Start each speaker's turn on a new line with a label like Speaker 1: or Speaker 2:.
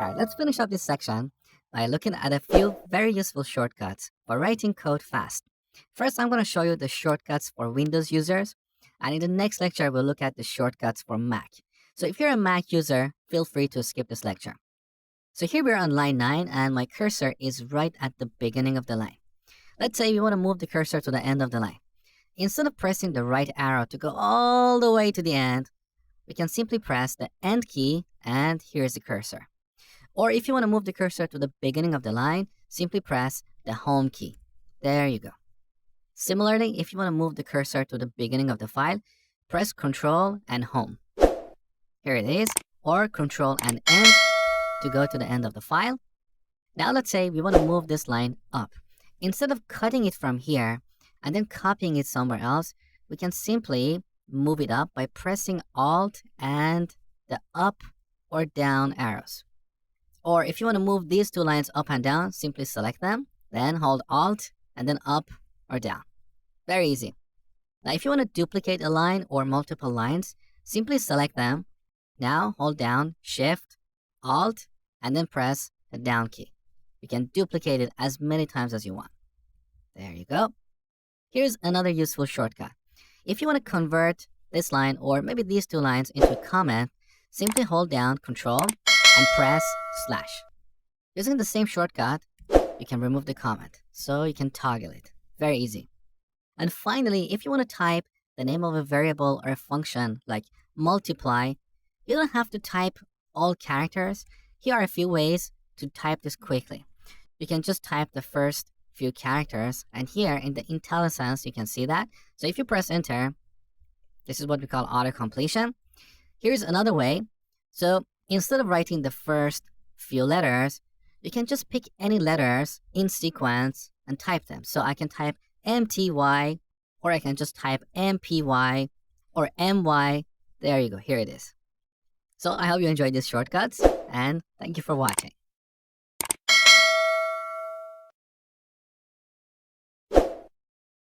Speaker 1: Alright, let's finish up this section by looking at a few very useful shortcuts for writing code fast. First, I'm going to show you the shortcuts for Windows users, and in the next lecture, we'll look at the shortcuts for Mac. So if you're a Mac user, feel free to skip this lecture. So here we're on line 9, and my cursor is right at the beginning of the line. Let's say we want to move the cursor to the end of the line. Instead of pressing the right arrow to go all the way to the end, we can simply press the End key, and here's the cursor. Or if you want to move the cursor to the beginning of the line, simply press the Home key. There you go. Similarly, if you want to move the cursor to the beginning of the file, press Control and Home. Here it is, or Control and End to go to the end of the file. Now let's say we want to move this line up. Instead of cutting it from here and then copying it somewhere else, we can simply move it up by pressing Alt and the up or down arrows. Or if you want to move these two lines up and down, simply select them, then hold Alt and then up or down. Very easy. Now if you want to duplicate a line or multiple lines, simply select them. Now hold down Shift, Alt, and then press the down key. You can duplicate it as many times as you want. There you go. Here's another useful shortcut. If you want to convert this line or maybe these two lines into a comment, simply hold down Control and press slash. Using the same shortcut, you can remove the comment, so you can toggle it. Very easy. And finally, if you want to type the name of a variable or a function like multiply, you don't have to type all characters. Here are a few ways to type this quickly. You can just type the first few characters, and here in the IntelliSense, you can see that. So if you press enter, this is what we call auto-completion. Here's another way. So instead of writing the first few letters, you can just pick any letters in sequence and type them. So I can type MTY, or I can just type MPY or MY. There you go, here it is. So I hope you enjoyed these shortcuts, and thank you for watching.